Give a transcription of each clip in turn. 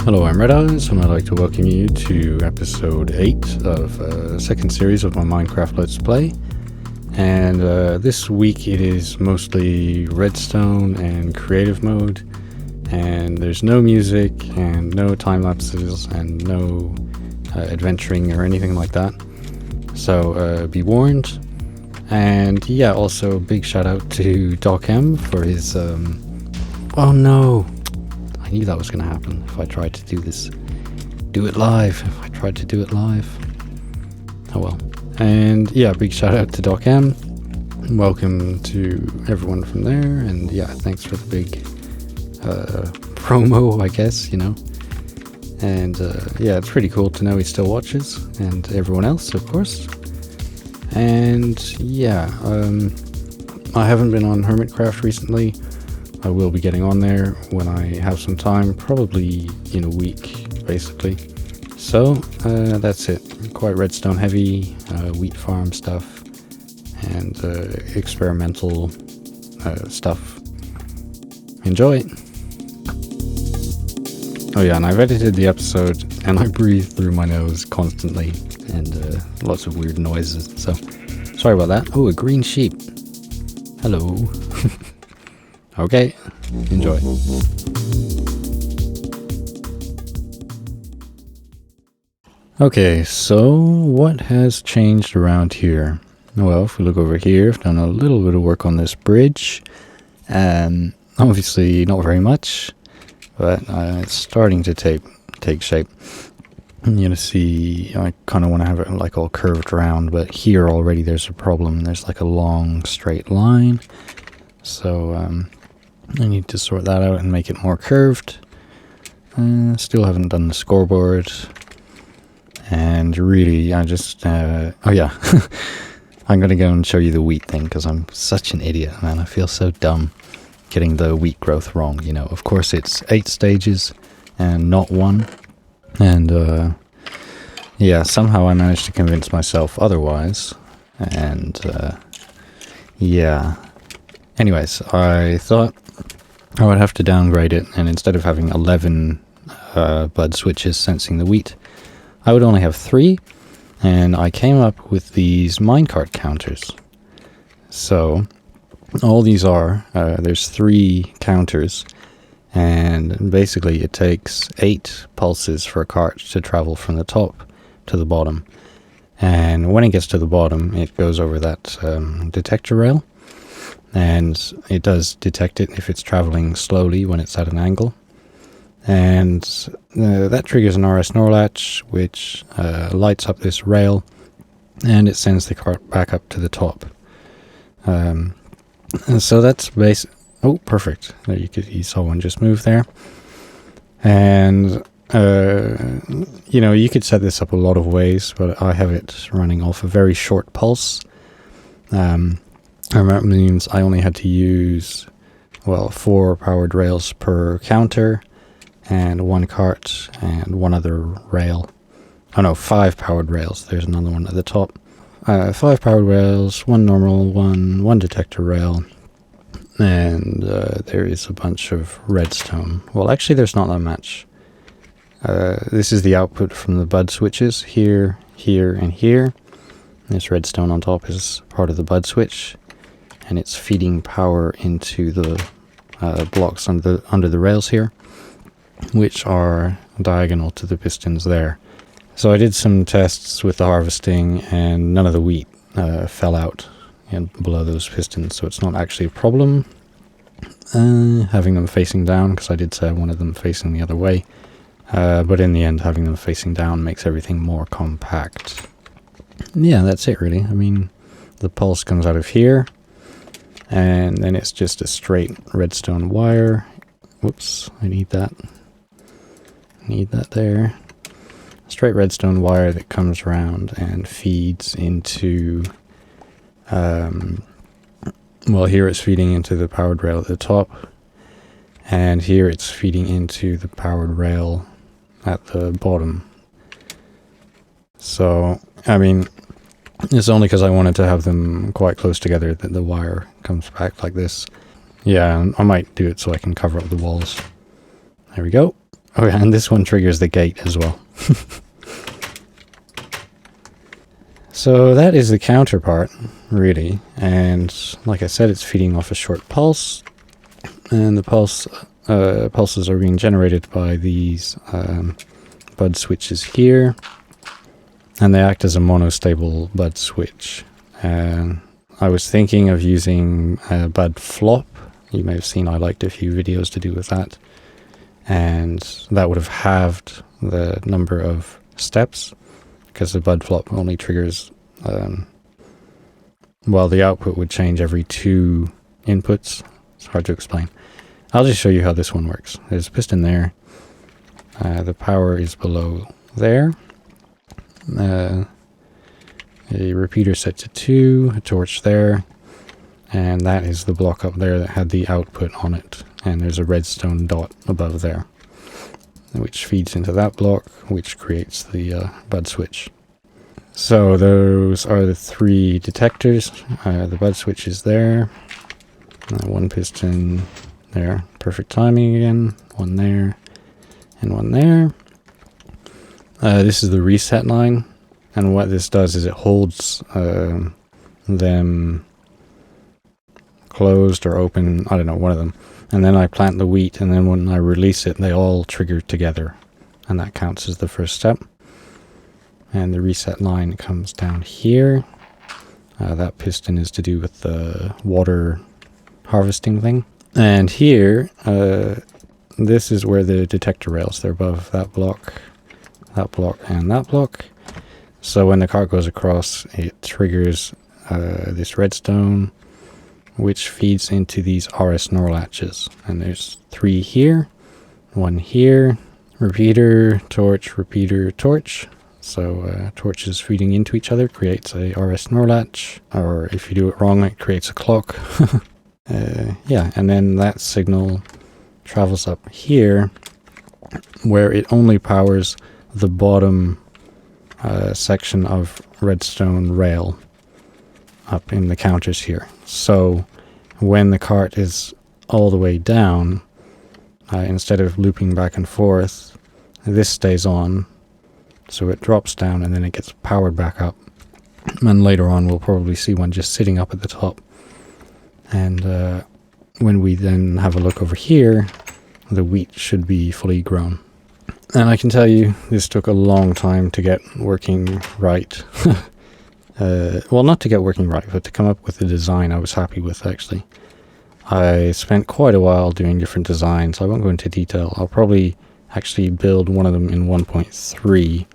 Hello, I'm Red3yz, and I'd like to welcome you to episode 8 of a second series of my Minecraft Let's Play. And this week it is mostly redstone and creative mode, and there's no music and no time lapses and no adventuring or anything like that. So be warned. And yeah, also big shout out to docm for his oh no, I knew that was going to happen if I tried to do it live. Oh well. And yeah, big shout out to docm. Welcome to everyone from there, and yeah, thanks for the big promo, I guess, you know. And yeah, it's pretty cool to know he still watches, and everyone else, of course. And yeah, I haven't been on Hermitcraft recently. I will be getting on there when I have some time, probably in a week, basically. So that's it. Quite redstone heavy, wheat farm stuff, and experimental stuff. Enjoy! Oh yeah, and I've edited the episode, and I breathe through my nose constantly, and lots of weird noises, so sorry about that. Oh, a green sheep. Hello. Okay, enjoy. Okay, so what has changed around here? Well, if we look over here, I've done a little bit of work on this bridge. Obviously not very much, but it's starting to take shape. You know, see, I kind of want to have it like all curved around, but here already there's a problem. There's like a long straight line. So I need to sort that out and make it more curved. Still haven't done the scoreboard. And really, I just, oh yeah, I'm going to go and show you the wheat thing, because I'm such an idiot, man. I feel so dumb getting the wheat growth wrong, you know. Of course, it's 8 stages and not 1. And, yeah, somehow I managed to convince myself otherwise. And, yeah. Anyways, I thought I would have to downgrade it, and instead of having 11 bud switches sensing the wheat, I would only have 3, and I came up with these minecart counters. So all these are, there's 3 counters, and basically it takes 8 pulses for a cart to travel from the top to the bottom. And when it gets to the bottom, it goes over that detector rail, and it does detect it if it's traveling slowly when it's at an angle. And that triggers an RS NOR latch, which lights up this rail, and it sends the cart back up to the top. And so that's oh, perfect. There you saw one just move there. And you know, you could set this up a lot of ways, but I have it running off a very short pulse. And that means I only had to use, well, 4 powered rails per counter, and 1 cart, and 1 other rail. Oh no, 5 powered rails. There's another one at the top. 5 powered rails, 1 normal one, 1 detector rail, and there is a bunch of redstone. Well, actually there's not that much. This is the output from the bud switches, here, here, and here. This redstone on top is part of the bud switch, and it's feeding power into the blocks under the rails here, which are diagonal to the pistons there. So I did some tests with the harvesting, and none of the wheat fell out below those pistons, so it's not actually a problem having them facing down, because I did say I wanted them facing the other way. But in the end, having them facing down makes everything more compact. Yeah, that's it really. I mean, the pulse comes out of here, and then it's just a straight redstone wire. Whoops, I need that. Need that there. Straight redstone wire that comes around and feeds into, well, here it's feeding into the powered rail at the top, and here it's feeding into the powered rail at the bottom. So, I mean, it's only because I wanted to have them quite close together that the wire comes back like this. Yeah, I might do it so I can cover up the walls. There we go. Oh yeah, and this one triggers the gate as well. So that is the counterpart, really. And like I said, it's feeding off a short pulse. And the pulses are being generated by these bud switches here. And they act as a monostable bud switch. I was thinking of using bud flop. You may have seen I liked a few videos to do with that. And that would have halved the number of steps, because the bud flop only triggers, well, the output would change every 2 inputs. It's hard to explain. I'll just show you how this one works. There's a piston there. The power is below there. A repeater set to 2, a torch there, and that is the block up there that had the output on it. And there's a redstone dot above there, which feeds into that block, which creates the bud switch. So those are the 3 detectors. The bud switch is there. One piston there. Perfect timing again. One there, and one there. This is the reset line. And what this does is it holds them closed or open, I don't know, one of them. And then I plant the wheat, and then when I release it, they all trigger together. And that counts as the first step. And the reset line comes down here. That piston is to do with the water harvesting thing. And here, this is where the detector rails, they're above that block, and that block. So when the cart goes across, it triggers this redstone, which feeds into these RS NOR latches. And there's 3 here, 1 here, repeater, torch. So torches feeding into each other creates a RS NOR latch, or if you do it wrong, it creates a clock. Yeah, and then that signal travels up here, where it only powers the bottom section of redstone rail up in the counters here. So when the cart is all the way down, instead of looping back and forth, this stays on. So it drops down and then it gets powered back up. And later on we'll probably see one just sitting up at the top. And when we then have a look over here, the wheat should be fully grown. And I can tell you, this took a long time to get working right. Well, not to get working right, but to come up with a design I was happy with, actually. I spent quite a while doing different designs. I won't go into detail. I'll probably actually build one of them in 1.3,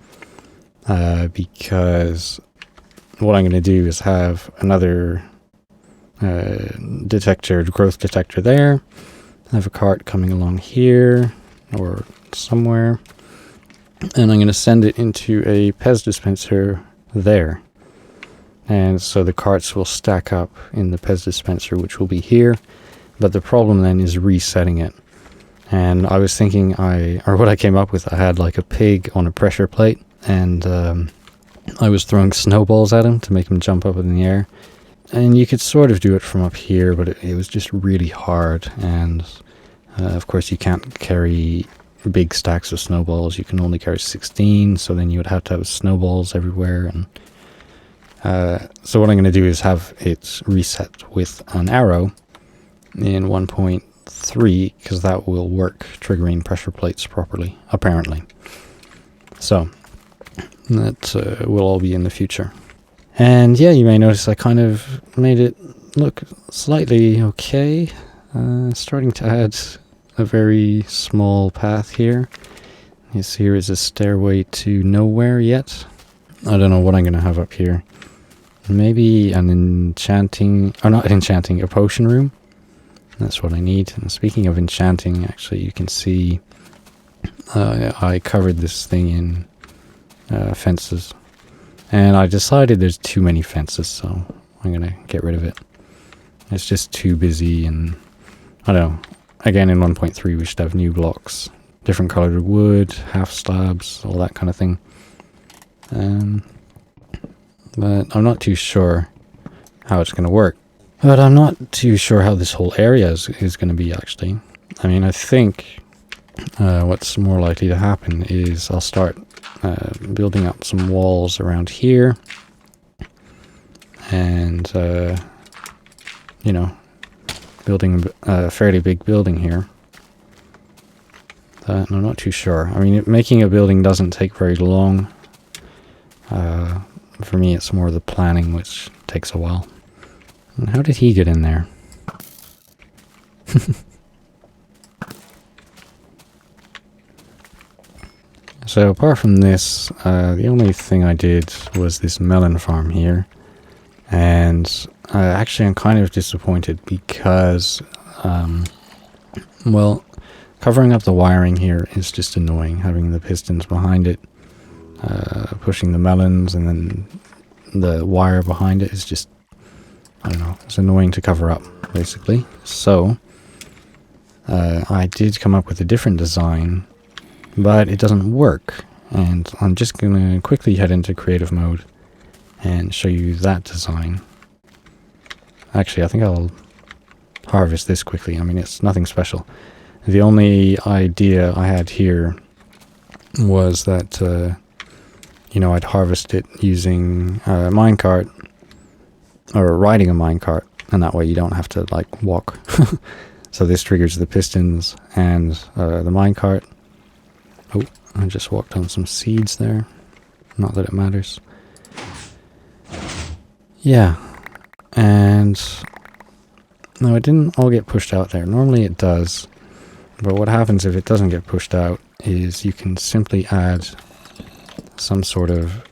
because what I'm going to do is have another growth detector there. I have a cart coming along here, or somewhere, and I'm going to send it into a Pez dispenser there. And so the carts will stack up in the Pez dispenser, which will be here. But the problem then is resetting it. And I was thinking what I came up with, I had like a pig on a pressure plate, and I was throwing snowballs at him to make him jump up in the air. And you could sort of do it from up here, but it was just really hard. And of course you can't carry big stacks of snowballs. You can only carry 16, so then you would have to have snowballs everywhere. And so what I'm going to do is have it reset with an arrow in 1.3, because that will work triggering pressure plates properly, apparently. So that will all be in the future. And yeah, you may notice I kind of made it look slightly okay. Starting to add a very small path here. This here is a stairway to nowhere yet. I don't know what I'm going to have up here. Maybe an a potion room. That's what I need. And speaking of enchanting, actually, you can see I covered this thing in fences. And I decided there's too many fences, so I'm going to get rid of it. It's just too busy, and I don't know. Again, in 1.3 we should have new blocks. Different colored wood, half slabs, all that kind of thing. But I'm not too sure how it's going to work. But I'm not too sure how this whole area is going to be, actually. I mean, I think what's more likely to happen is I'll start building up some walls around here, and you know, building a fairly big building here. I'm not too sure. I mean, making a building doesn't take very long. For me, it's more the planning, which takes a while. And how did he get in there? So apart from this, the only thing I did was this melon farm here. And actually I'm kind of disappointed because, well, covering up the wiring here is just annoying, having the pistons behind it, pushing the melons, and then the wire behind it is just, I don't know, it's annoying to cover up, basically. So, I did come up with a different design, but it doesn't work, and I'm just going to quickly head into creative mode and show you that design. Actually, I think I'll harvest this quickly. I mean, it's nothing special. The only idea I had here was that, you know, I'd harvest it using a minecart, or riding a minecart, and that way you don't have to, like, walk. So this triggers the pistons and the minecart. Oh, I just walked on some seeds there. Not that it matters. Yeah, and no, it didn't all get pushed out there. Normally it does, but what happens if it doesn't get pushed out is you can simply add some sort of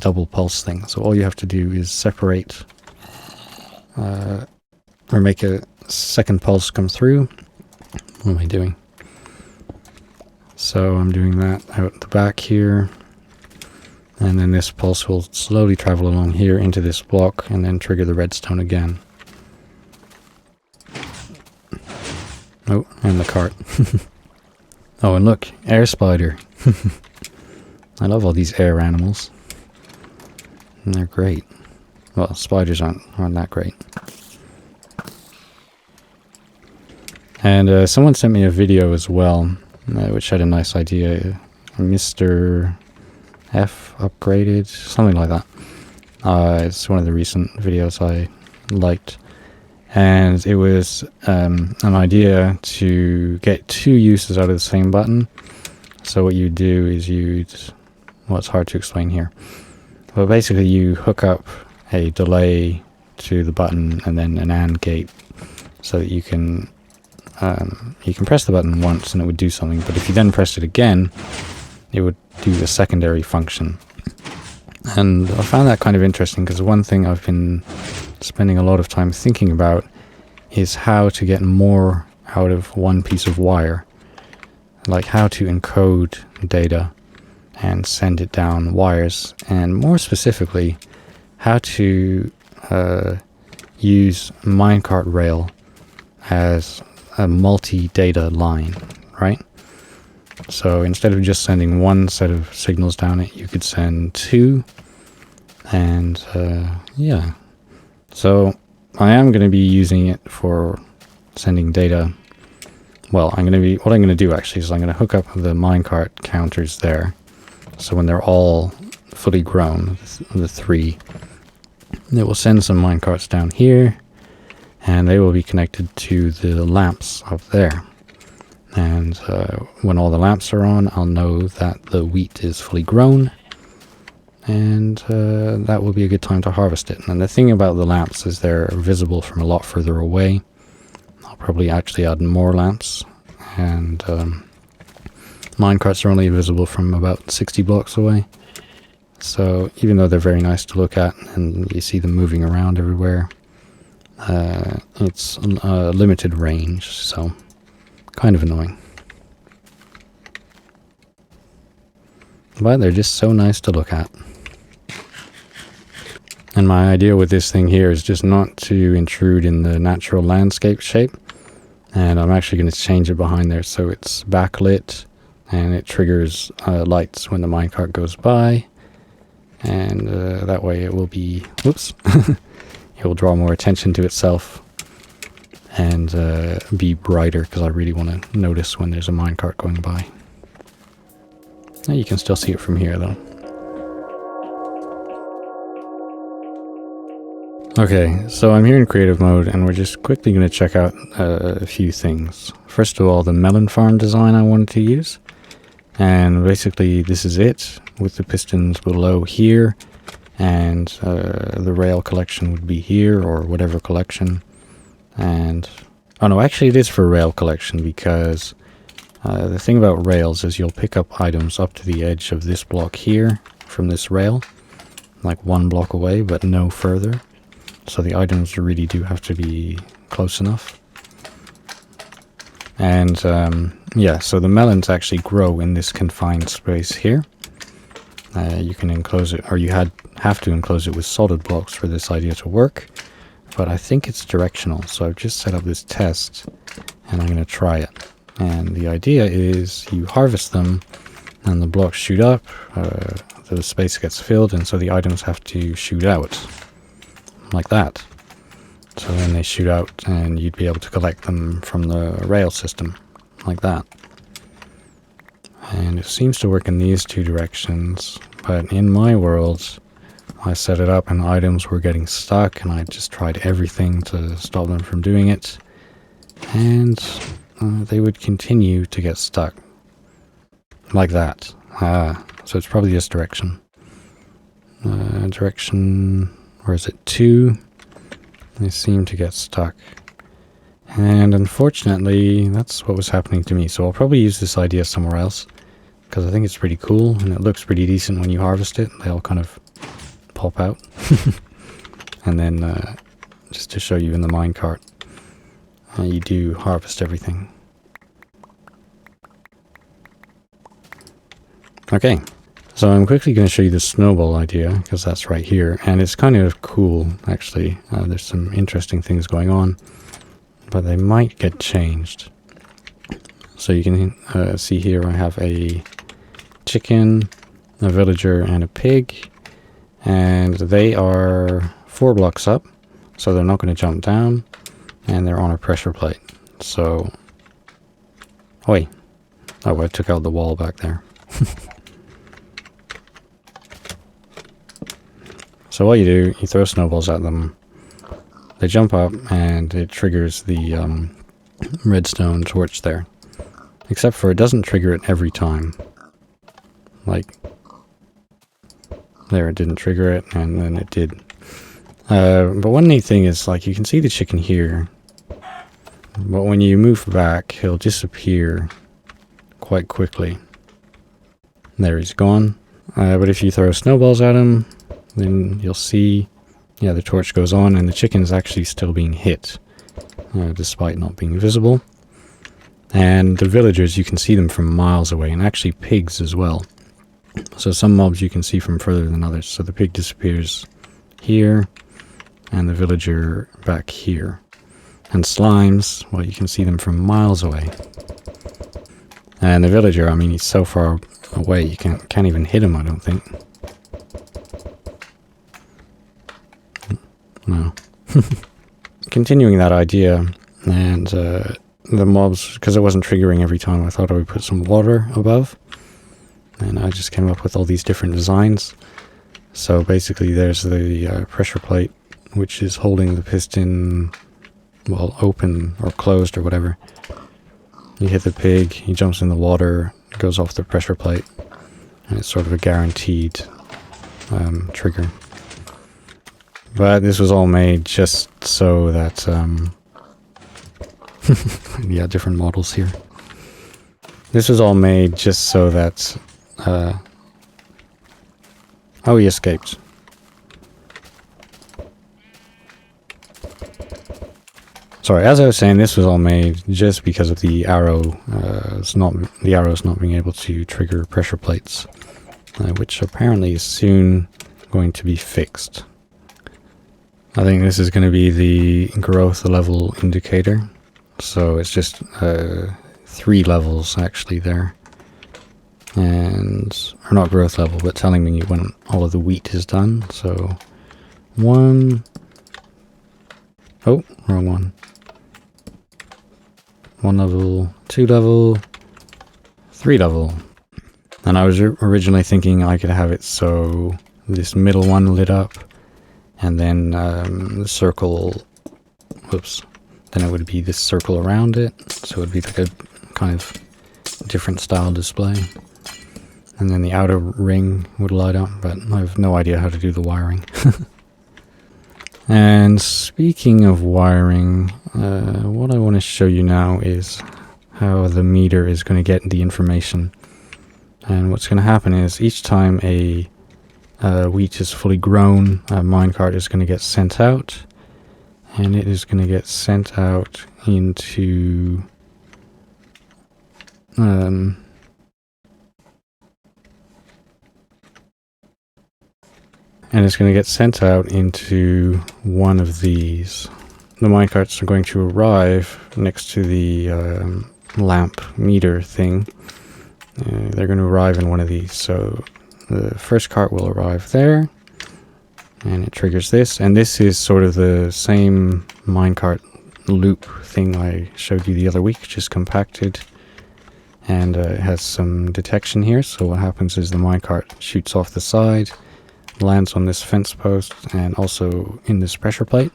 double pulse thing. So all you have to do is separate or make a second pulse come through. What am I doing? So I'm doing that out the back here, and then this pulse will slowly travel along here into this block and then trigger the redstone again. Oh, and the cart. Oh, and look, air spider. I love all these air animals. And they're great. Well, spiders aren't that great. And someone sent me a video as well, which had a nice idea. MrFsUpgraded, something like that. It's one of the recent videos I liked. And it was an idea to get two uses out of the same button. So what you do is well, it's hard to explain here. But basically you hook up a delay to the button and then an AND gate so that you can press the button once and it would do something, but if you then pressed it again, it would do a secondary function. And I found that kind of interesting because one thing I've been spending a lot of time thinking about is how to get more out of one piece of wire, like how to encode data and send it down wires, and more specifically how to use minecart rail as a multi-data line, right? So instead of just sending one set of signals down it, you could send two, and yeah. So I am going to be using it for sending data. Well, what I'm going to do actually is I'm going to hook up the minecart counters there. So when they're all fully grown, the three, it will send some minecarts down here, and they will be connected to the lamps up there. And when all the lamps are on, I'll know that the wheat is fully grown, and that will be a good time to harvest it. And the thing about the lamps is they're visible from a lot further away. I'll probably actually add more lamps, and minecarts are only visible from about 60 blocks away. So even though they're very nice to look at and you see them moving around everywhere, it's a limited range, so kind of annoying. But they're just so nice to look at. And my idea with this thing here is just not to intrude in the natural landscape shape. And I'm actually going to change it behind there so it's backlit and it triggers lights when the minecart goes by. And that way it will be, whoops, it will draw more attention to itself. and be brighter, because I really want to notice when there's a minecart going by. Now you can still see it from here though. Okay, so I'm here in creative mode, and we're just quickly going to check out a few things. First of all, the melon farm design I wanted to use. And basically this is it, with the pistons below here, and the rail collection would be here, or whatever collection. And, oh no, actually it is for rail collection, because the thing about rails is you'll pick up items up to the edge of this block here, from this rail, like 1 block away, but no further. So the items really do have to be close enough. And yeah, so the melons actually grow in this confined space here. You can enclose it, or you have to enclose it with solid blocks for this idea to work. But I think it's directional, so I've just set up this test, and I'm going to try it. And the idea is you harvest them, and the blocks shoot up, the space gets filled, and so the items have to shoot out. Like that. So then they shoot out, and you'd be able to collect them from the rail system, like that. And it seems to work in these 2 directions, but in my world, I set it up and items were getting stuck, and I just tried everything to stop them from doing it, and they would continue to get stuck. Like that. So it's probably this direction. Direction... Or is it 2? They seem to get stuck. And unfortunately, that's what was happening to me. So I'll probably use this idea somewhere else, because I think it's pretty cool, and it looks pretty decent when you harvest it. They all kind of pop out. And then, just to show you in the minecart, you do harvest everything. Okay. So I'm quickly going to show you the snowball idea, because that's right here, and it's kind of cool, actually. There's some interesting things going on, but they might get changed. So you can see here I have a chicken, a villager, and a pig, and they are 4 blocks up, so they're not going to jump down, and they're on a pressure plate. So, oh wait, oh, I took out the wall back there. So what you do, you throw snowballs at them, they jump up, and it triggers the redstone torch there. Except for it doesn't trigger it every time. Like, there, it didn't trigger it, and then it did. But one neat thing is, like, you can see the chicken here, but when you move back, he'll disappear quite quickly. There, he's gone. But if you throw snowballs at him, then you'll see, yeah, the torch goes on, and the chicken's actually still being hit, despite not being visible. And the villagers, you can see them from miles away, and actually pigs as well. So some mobs you can see from further than others. So the pig disappears here, and the villager back here. And slimes, well, you can see them from miles away. And the villager, I mean, he's so far away, you can't even hit him, I don't think. No. Continuing that idea, and the mobs, because it wasn't triggering every time, I thought I would put some water above, and I just came up with all these different designs. So basically there's the pressure plate, which is holding the piston, well, open or closed or whatever. You hit the pig, he jumps in the water, goes off the pressure plate, and it's sort of a guaranteed trigger. But this was all made just so that, yeah, different models here. This was all made just so that, oh, he escaped. Sorry, as I was saying, this was all made just because of the arrows not being able to trigger pressure plates, which apparently is soon going to be fixed. I think this is going to be the growth level indicator. So it's just 3 levels actually there. And, or not growth level, but telling me when all of the wheat is done. So 1, oh, wrong one. 1 level, 2 level, 3 level. And I was originally thinking I could have it so this middle one lit up, and then the circle, whoops, then it would be this circle around it, so it would be like a kind of different style display. And then the outer ring would light up, but I have no idea how to do the wiring. And speaking of wiring, what I want to show you now is how the meter is going to get the information. And what's going to happen is each time a wheat is fully grown, a minecart is going to get sent out, and it is going to get sent out into one of these. The minecarts are going to arrive next to the lamp meter thing. They're going to arrive in one of these. So the first cart will arrive there, and it triggers this. And this is sort of the same minecart loop thing I showed you the other week, just compacted. And it has some detection here. So what happens is the minecart shoots off the side, lands on this fence post, and also in this pressure plate.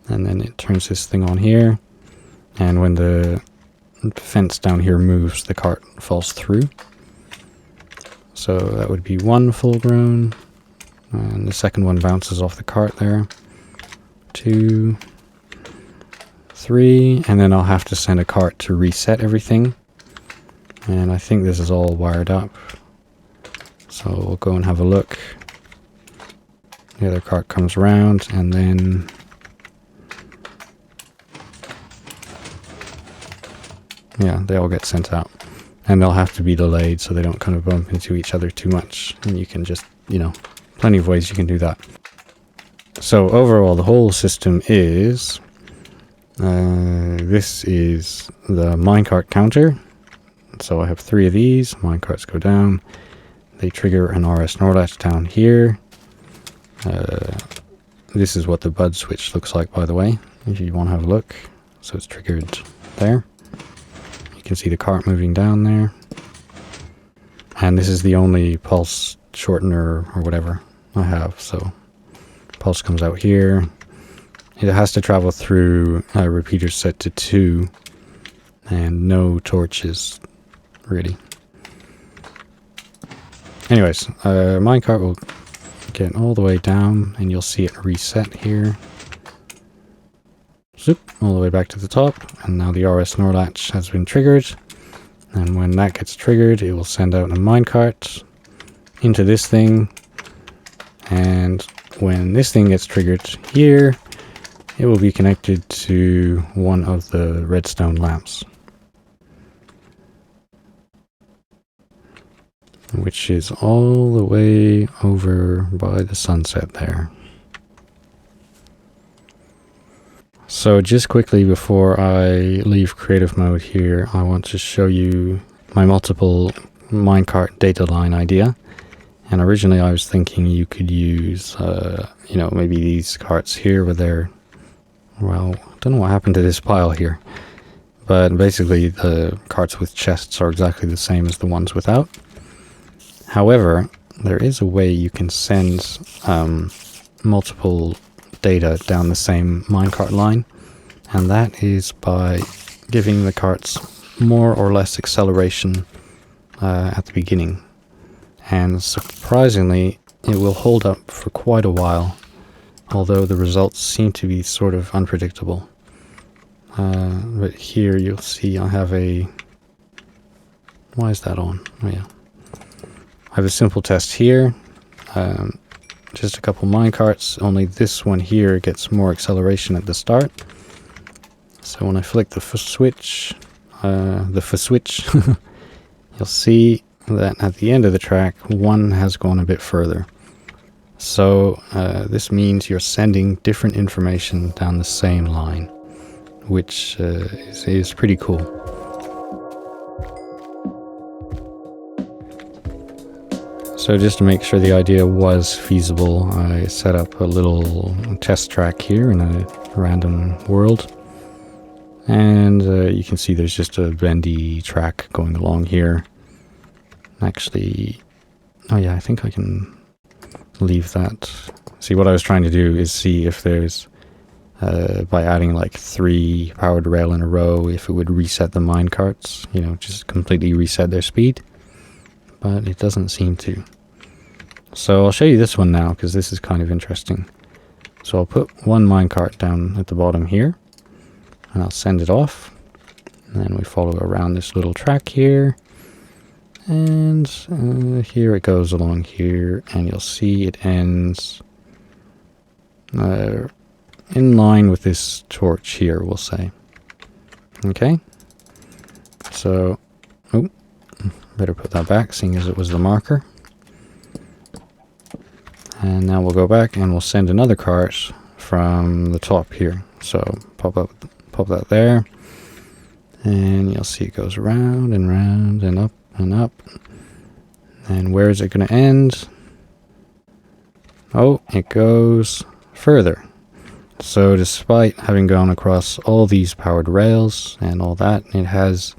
And then it turns this thing on here. And when the fence down here moves, the cart falls through. So that would be 1 full grown, and the second one bounces off the cart there. 2, 3, and then I'll have to send a cart to reset everything. And I think this is all wired up, so we'll go and have a look. The other cart comes around, and then yeah, they all get sent out. And they'll have to be delayed so they don't kind of bump into each other too much. And you can just, plenty of ways you can do that. So overall, the whole system is, this is the minecart counter. So I have 3 of these. Minecarts go down. They trigger an RS NOR latch down here. This is what the bud switch looks like, by the way, if you want to have a look. So it's triggered there. You can see the cart moving down there. And this is the only pulse shortener or whatever I have. So pulse comes out here. It has to travel through a repeater set to 2 and no torches, really. Anyways, minecart will get all the way down, and you'll see it reset here. Zoop, all the way back to the top, and now the RS NOR latch has been triggered. And when that gets triggered, it will send out a minecart into this thing. And when this thing gets triggered here, it will be connected to one of the redstone lamps, which is all the way over by the sunset there. So just quickly before I leave creative mode here, I want to show you my multiple minecart data line idea. And originally I was thinking you could use, maybe these carts here where they're, well, I don't know what happened to this pile here. But basically the carts with chests are exactly the same as the ones without. However, there is a way you can send multiple data down the same minecart line, and that is by giving the carts more or less acceleration at the beginning. And surprisingly, it will hold up for quite a while, although the results seem to be sort of unpredictable. But here you'll see I have a... Why is that on? Oh yeah. I have a simple test here. Just a couple minecarts, only this one here gets more acceleration at the start. So when I flick the switch, you'll see that at the end of the track, one has gone a bit further. So this means you're sending different information down the same line, which is pretty cool. So just to make sure the idea was feasible, I set up a little test track here in a random world. And you can see there's just a bendy track going along here. Actually, oh yeah, I think I can leave that. See, what I was trying to do is see if there's, by adding like 3 powered rail in a row, if it would reset the minecarts, you know, just completely reset their speed. But it doesn't seem to. So I'll show you this one now, because this is kind of interesting. So I'll put one minecart down at the bottom here, and I'll send it off. And then we follow around this little track here. And here it goes along here, and you'll see it ends in line with this torch here, we'll say. Okay? So, oh, better put that back, seeing as it was the marker. And now we'll go back and we'll send another cart from the top here. So pop that there, and you'll see it goes round and round and up and up. And where is it going to end? Oh, it goes further. So despite having gone across all these powered rails and all that, it has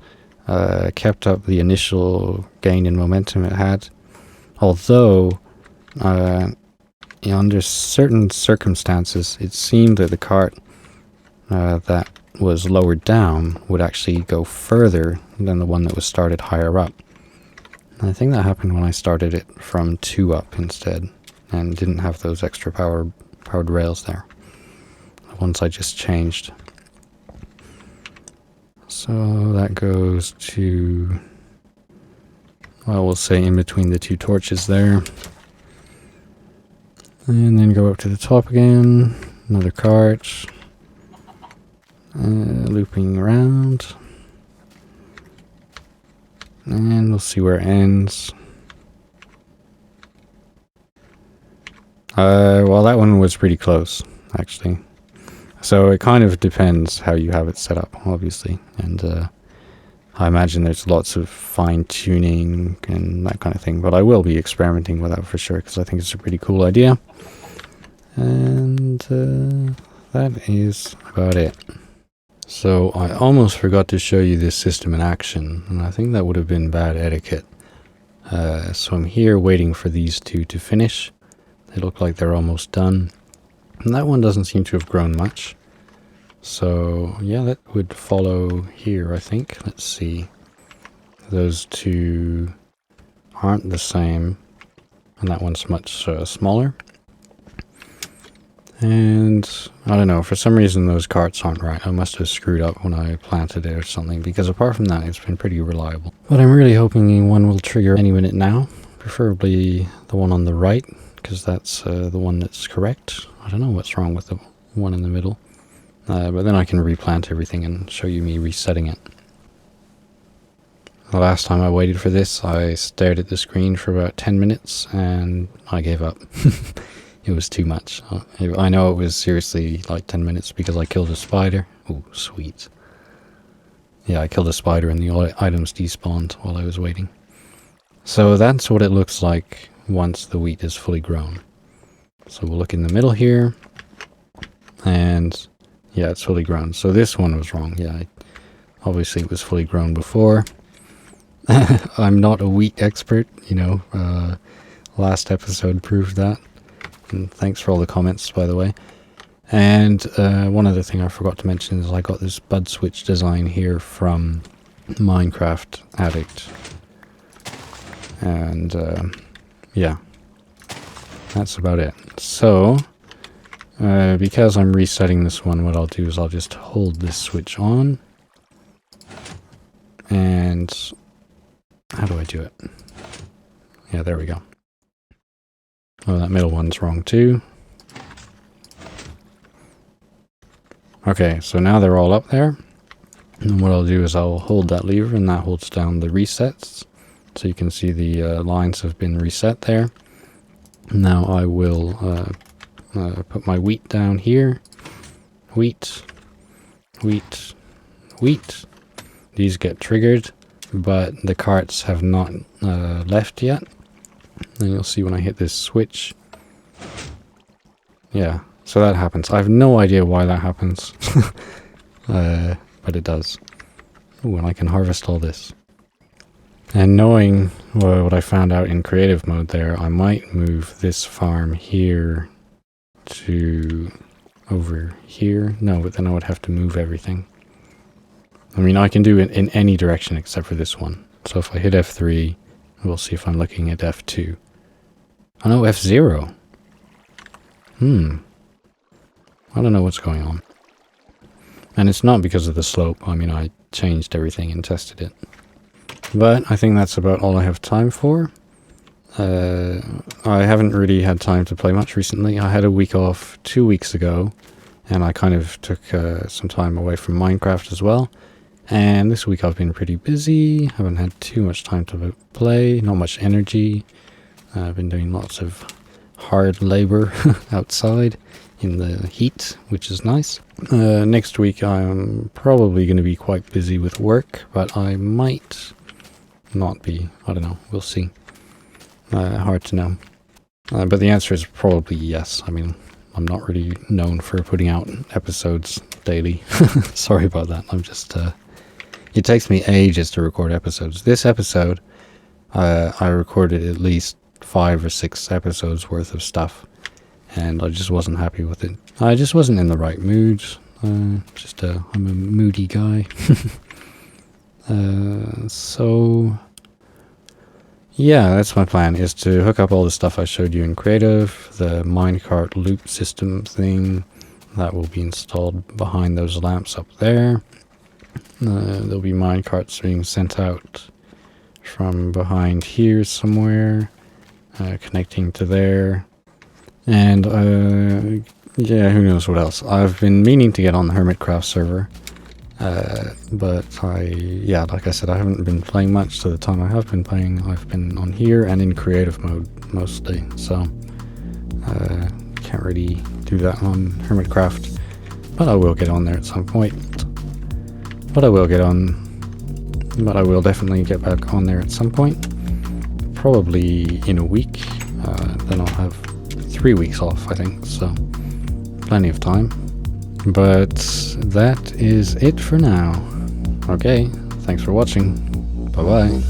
kept up the initial gain in momentum it had. Although under certain circumstances, it seemed that the cart that was lowered down would actually go further than the one that was started higher up. And I think that happened when I started it from 2 up instead, and didn't have those extra powered rails there. The ones I just changed. So that goes to, well, we'll say in between the 2 torches there. And then go up to the top again, another cart, looping around, and we'll see where it ends. Well, that one was pretty close, actually. So it kind of depends how you have it set up, obviously, and I imagine there's lots of fine-tuning and that kind of thing, but I will be experimenting with that for sure, because I think it's a pretty cool idea. And that is about it. So I almost forgot to show you this system in action, and I think that would have been bad etiquette. So I'm here waiting for these 2 to finish. They look like they're almost done. And that one doesn't seem to have grown much. So yeah, that would follow here, I think. Let's see. Those 2 aren't the same, and that one's much smaller. And I don't know, for some reason those carts aren't right. I must have screwed up when I planted it or something, because apart from that, it's been pretty reliable. But I'm really hoping one will trigger any minute now, preferably the one on the right, because that's the one that's correct. I don't know what's wrong with the one in the middle. But then I can replant everything and show you me resetting it. The last time I waited for this, I stared at the screen for about 10 minutes and I gave up. It was too much. I know it was seriously like 10 minutes because I killed a spider. Oh, sweet. Yeah, I killed a spider and the items despawned while I was waiting. So that's what it looks like once the wheat is fully grown. So we'll look in the middle here. And yeah, it's fully grown. So this one was wrong. Yeah, obviously it was fully grown before. I'm not a wheat expert, you know. Last episode proved that. And thanks for all the comments, by the way. And one other thing I forgot to mention is I got this bud switch design here from MinecraftAddict. And yeah, that's about it. So because I'm resetting this one, what I'll do is I'll just hold this switch on. And how do I do it? Yeah, there we go. Oh, that middle one's wrong too. Okay, so now they're all up there. And what I'll do is I'll hold that lever and that holds down the resets. So you can see the lines have been reset there. Now I will put my wheat down here. Wheat, wheat, wheat. These get triggered, but the carts have not left yet. And you'll see when I hit this switch. Yeah, so that happens. I have no idea why that happens. But but it does. Ooh, and I can harvest all this. And knowing what I found out in creative mode there, I might move this farm here to over here. No, but then I would have to move everything. I mean, I can do it in any direction except for this one. So if I hit F3, we'll see if I'm looking at F2. Oh no, F0. I don't know what's going on. And it's not because of the slope. I mean, I changed everything and tested it. But I think that's about all I have time for. I haven't really had time to play much recently. I had a week off 2 weeks ago, and I kind of took some time away from Minecraft as well. And this week I've been pretty busy. Haven't had too much time to play, not much energy. I've been doing lots of hard labor outside in the heat, which is nice. Next week I'm probably going to be quite busy with work, but I might not be. I don't know. We'll see. Hard to know. But the answer is probably yes. I mean, I'm not really known for putting out episodes daily. Sorry about that. I'm just... it takes me ages to record episodes. This episode, I recorded at least 5 or 6 episodes worth of stuff, and I just wasn't happy with it. I just wasn't in the right mood. I'm a moody guy. So yeah, that's my plan, is to hook up all the stuff I showed you in Creative, the minecart loop system thing that will be installed behind those lamps up there. There'll be minecarts being sent out from behind here somewhere, connecting to there. And yeah, who knows what else. I've been meaning to get on the Hermitcraft server, but like I said, I haven't been playing much. So the time I have been playing, I've been on here and in creative mode mostly, so can't really do that on Hermitcraft, but I will get on there at some point. But I will definitely get back on there at some point, probably in a week. Then I'll have 3 weeks off, I think, so plenty of time. But that is it for now. Okay, thanks for watching. Bye bye.